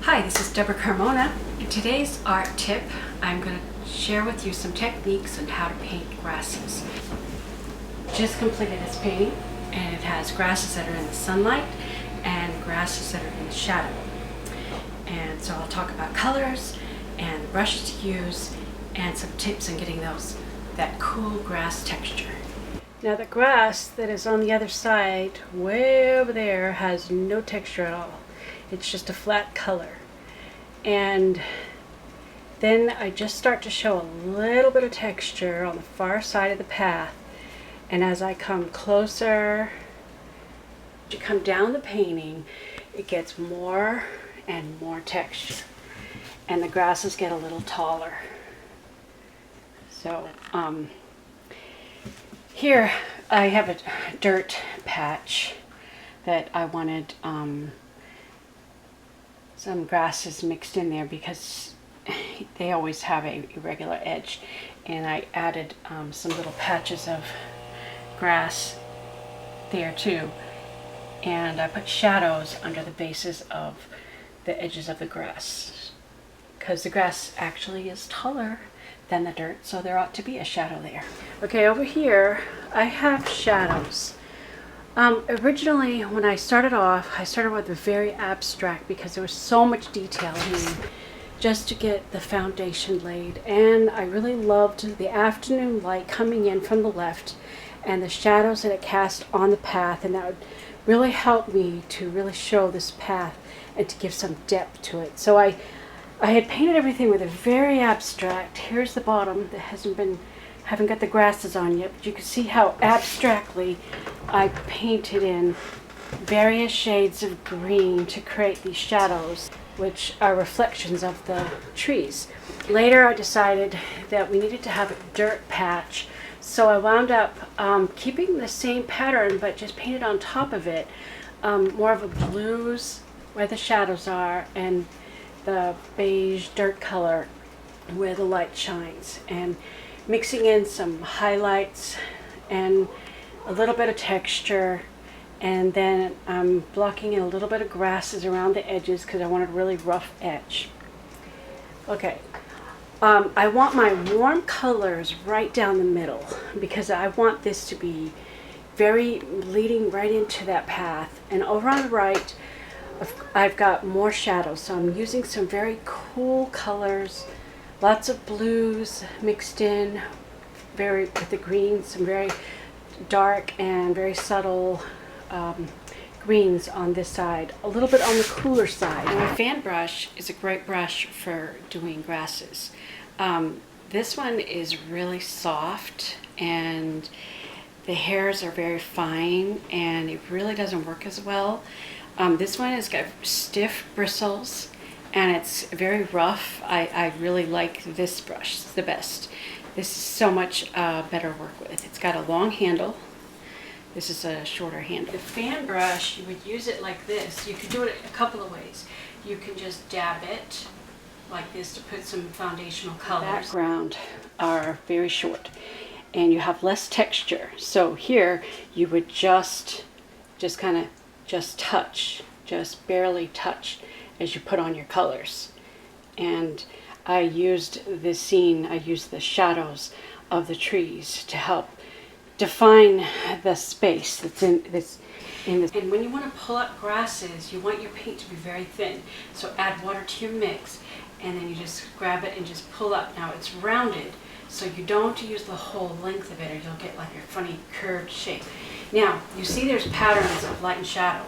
Hi, this is Debra Carmona. In today's art tip, I'm going to share with you some techniques on how to paint grasses. Just completed this painting, and it has grasses that are in the sunlight and grasses that are in the shadow. And so I'll talk about colors and brushes to use and some tips on getting that cool grass texture. Now the grass that is on the other side, way over there, has no texture at all. It's just a flat color. And then I just start to show a little bit of texture on the far side of the path. And as I come closer, to come down the painting, it gets more and more texture. And the grasses get a little taller. So, here I have a dirt patch that I wanted some grasses mixed in there because they always have a irregular edge, and I added some little patches of grass there too, and I put shadows under the bases of the edges of the grass because the grass actually is taller than the dirt, so there ought to be a shadow there. Okay, over here I have shadows. Originally, when I started off, I started with a very abstract because there was so much detail in just to get the foundation laid, and I really loved the afternoon light coming in from the left and the shadows that it cast on the path, and that would really help me to really show this path and to give some depth to it. So I had painted everything with a very abstract. Here's the bottom that haven't got the grasses on yet, but you can see how abstractly I painted in various shades of green to create these shadows, which are reflections of the trees. Later I decided that we needed to have a dirt patch, so I wound up keeping the same pattern but just painted on top of it more of a blues where the shadows are and the beige dirt color where the light shines, and mixing in some highlights and a little bit of texture, and then I'm blocking in a little bit of grasses around the edges because I wanted a really rough edge. Okay, I want my warm colors right down the middle because I want this to be very leading right into that path, and over on the right I've got more shadows, so I'm using some very cool colors, lots of blues mixed in with the greens, some very dark and very subtle greens on this side, a little bit on the cooler side. And my fan brush is a great brush for doing grasses. This one is really soft and the hairs are very fine, and it really doesn't work as well. This one has got stiff bristles and it's very rough. I really like this brush. It's the best. This is so much better to work with. It's got a long handle. This is a shorter handle. The fan brush, you would use it like this. You could do it a couple of ways. You can just dab it like this to put some foundational colors. The background are very short and you have less texture. So here you would just kind of touch, just barely touch as you put on your colors. And I used this scene, I used the shadows of the trees to help define the space that's in this. And when you want to pull up grasses, you want your paint to be very thin. So add water to your mix, and then you just grab it and just pull up. Now it's rounded, so you don't use the whole length of it or you'll get like a funny curved shape. Now, you see there's patterns of light and shadow.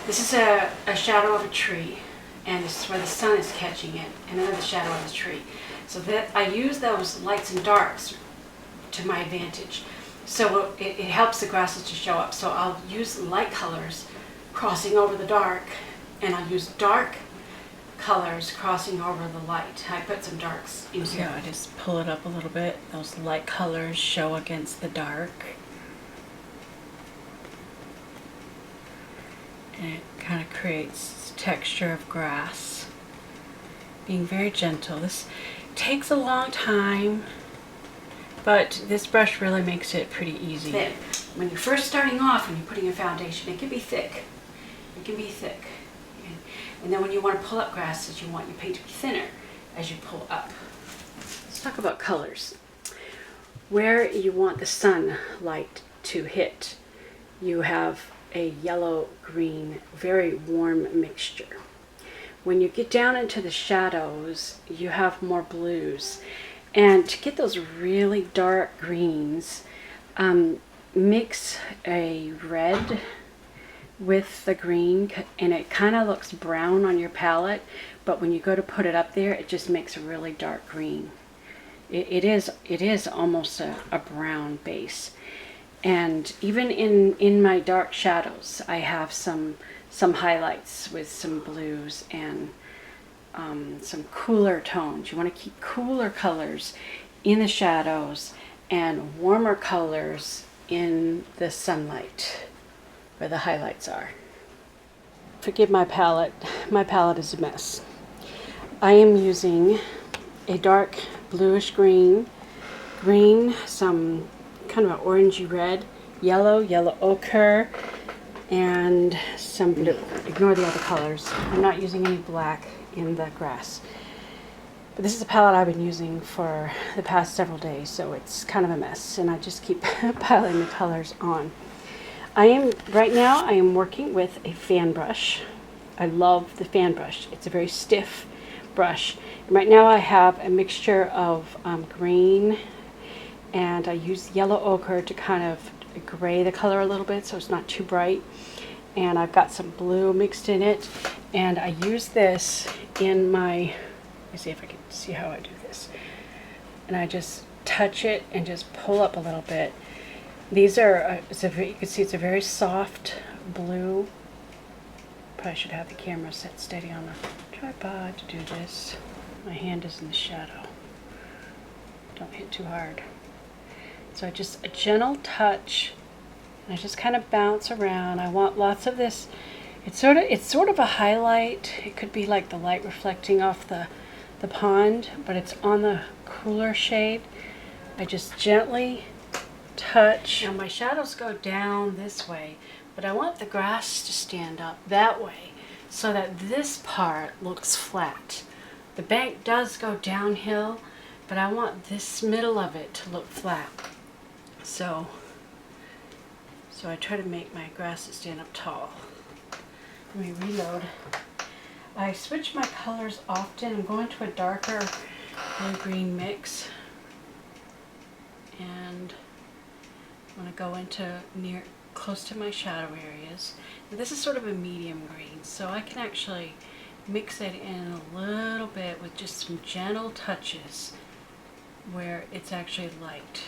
This is a shadow of a tree, and this is where the sun is catching it, and another shadow of the tree. So that I use those lights and darks to my advantage. So it helps the grasses to show up. So I'll use light colors crossing over the dark, and I'll use dark colors crossing over the light. I put some darks in here. So I just pull it up a little bit. Those light colors show against the dark. And it kind of creates texture of grass. Being very gentle. This takes a long time, but this brush really makes it pretty easy. Thin. When you're first starting off and you're putting a foundation, it can be thick. It can be thick. And then when you want to pull up grasses, you want your paint to be thinner as you pull up. Let's talk about colors. Where you want the sunlight to hit, you have a yellow-green, very warm mixture. When you get down into the shadows, you have more blues. And to get those really dark greens, mix a red with the green, and it kind of looks brown on your palette, but when you go to put it up there, it just makes a really dark green. It is almost a brown base. And even in my dark shadows, I have some highlights with some blues and some cooler tones. You want to keep cooler colors in the shadows and warmer colors in the sunlight where the highlights are. Forgive my palette. My palette is a mess. I am using a dark bluish green, some kind of an orangey red, yellow ochre, and some blue. Ignore the other colors. I'm not using any black in the grass. But this is a palette I've been using for the past several days, so it's kind of a mess, and I just keep piling the colors on. Right now I am working with a fan brush. I love the fan brush. It's a very stiff brush. And right now I have a mixture of green, and I use yellow ochre to kind of gray the color a little bit so it's not too bright. And I've got some blue mixed in it, and I use this in my, let me see if I can see how I do this. And I just touch it and just pull up a little bit. These are, you can see it's a very soft blue. Probably should have the camera set steady on the tripod to do this. My hand is in the shadow. Don't hit too hard. So just a gentle touch. I just kind of bounce around. I want lots of this. It's sort of a highlight. It could be like the light reflecting off the pond, but it's on the cooler shade. I just gently touch. Now my shadows go down this way, but I want the grass to stand up that way so that this part looks flat. The bank does go downhill, but I want this middle of it to look flat. So I try to make my grasses stand up tall. Let me reload. I switch my colors often. I'm going to a darker blue-green mix, and I want to go into close to my shadow areas. And this is sort of a medium green, so I can actually mix it in a little bit with just some gentle touches where it's actually light.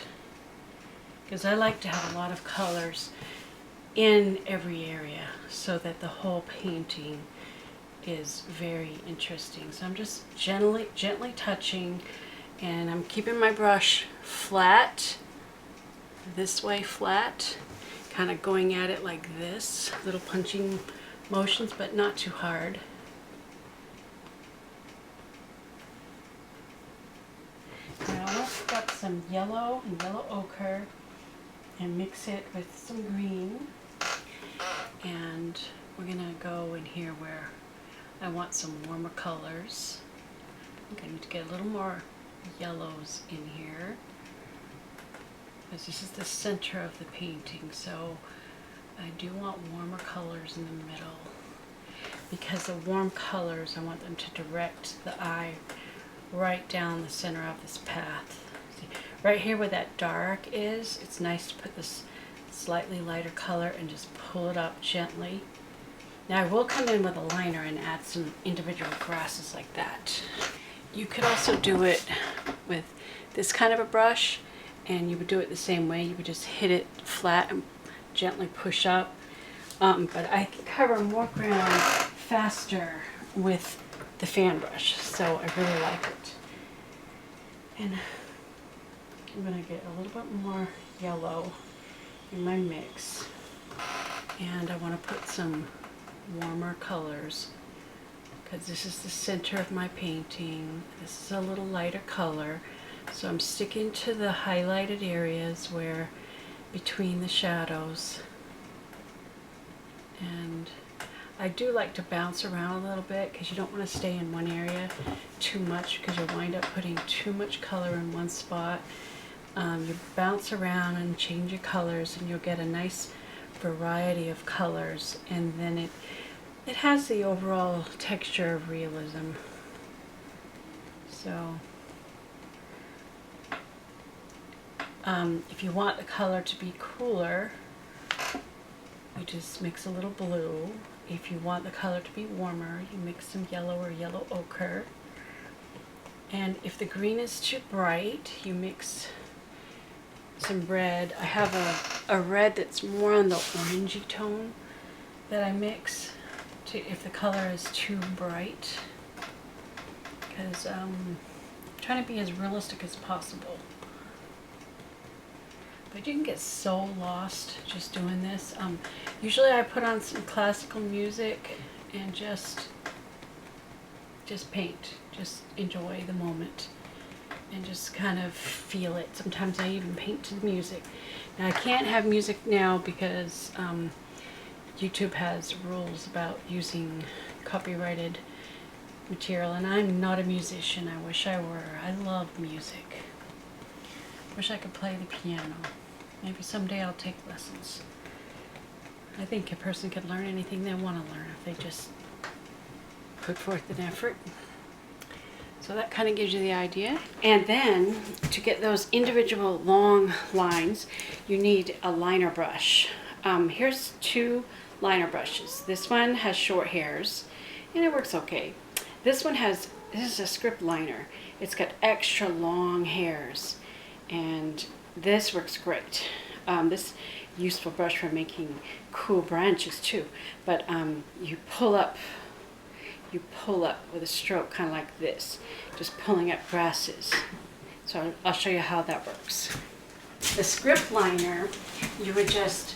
Because I like to have a lot of colors in every area so that the whole painting is very interesting. So I'm just gently touching, and I'm keeping my brush flat, this way flat, kind of going at it like this, little punching motions, but not too hard. Now I've got some yellow and yellow ochre, and mix it with some green, and we're gonna go in here where I want some warmer colors. I think I need to get a little more yellows in here because this is the center of the painting, so I do want warmer colors in the middle, because the warm colors, I want them to direct the eye right down the center of this path. Right here where that dark is, it's nice to put this slightly lighter color and just pull it up gently. Now I will come in with a liner and add some individual grasses like that. You could also do it with this kind of a brush, and you would do it the same way. You would just hit it flat and gently push up. But I can cover more ground faster with the fan brush, so I really like it. And I'm going to get a little bit more yellow in my mix, and I want to put some warmer colors because this is the center of my painting. This is a little lighter color, so I'm sticking to the highlighted areas where between the shadows, and I do like to bounce around a little bit because you don't want to stay in one area too much because you'll wind up putting too much color in one spot. You bounce around and change your colors and you'll get a nice variety of colors, and then it has the overall texture of realism. So if you want the color to be cooler, you just mix a little blue. If you want the color to be warmer, you mix some yellow or yellow ochre. And if the green is too bright, you mix some red. I have a red that's more on the orangey tone that I mix to if the color is too bright, because I'm trying to be as realistic as possible. But you can get so lost just doing this. Usually I put on some classical music and just paint, just enjoy the moment and just kind of feel it. Sometimes I even paint to the music. Now I can't have music now because YouTube has rules about using copyrighted material, and I'm not a musician. I wish I were. I love music. Wish I could play the piano. Maybe someday I'll take lessons. I think a person can learn anything they want to learn if they just put forth an effort. So that kind of gives you the idea. And then to get those individual long lines, you need a liner brush. Here's 2 liner brushes. This one has short hairs and it works okay. This is a script liner. It's got extra long hairs, and this works great. This useful brush for making cool branches too. But you pull up with a stroke, kind of like this, just pulling up grasses. So I'll show you how that works. The script liner, you would just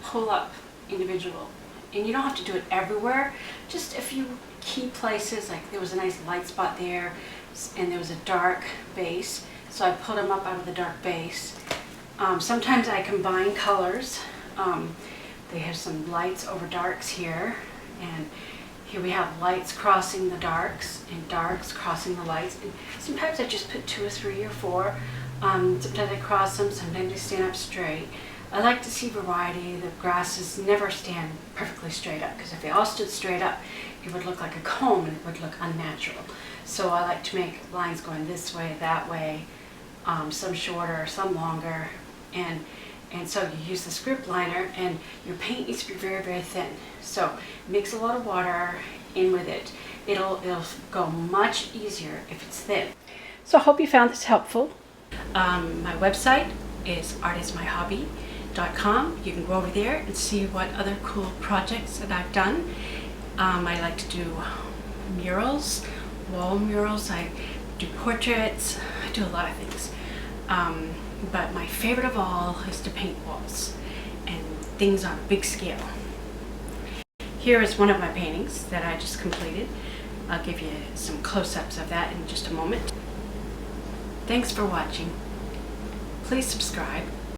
pull up individual, and you don't have to do it everywhere. Just a few key places, like there was a nice light spot there, and there was a dark base. So I pulled them up out of the dark base. Sometimes I combine colors. They have some lights over darks here, and here we have lights crossing the darks and darks crossing the lights. And sometimes I just put 2 or 3 or 4. Sometimes I cross them, sometimes they stand up straight. I like to see variety. The grasses never stand perfectly straight up, because if they all stood straight up, it would look like a comb and it would look unnatural. So I like to make lines going this way, that way, some shorter, some longer, and so you use the script liner, and your paint needs to be very, very thin. So mix a lot of water in with it. It'll go much easier if it's thin. So I hope you found this helpful. My website is artismyhobby.com. You can go over there and see what other cool projects that I've done. I like to do murals, wall murals. I do portraits. I do a lot of things. But my favorite of all is to paint walls and things on a big scale. Here is one of my paintings that I just completed. I'll give you some close-ups of that in just a moment. Thanks for watching. Please subscribe.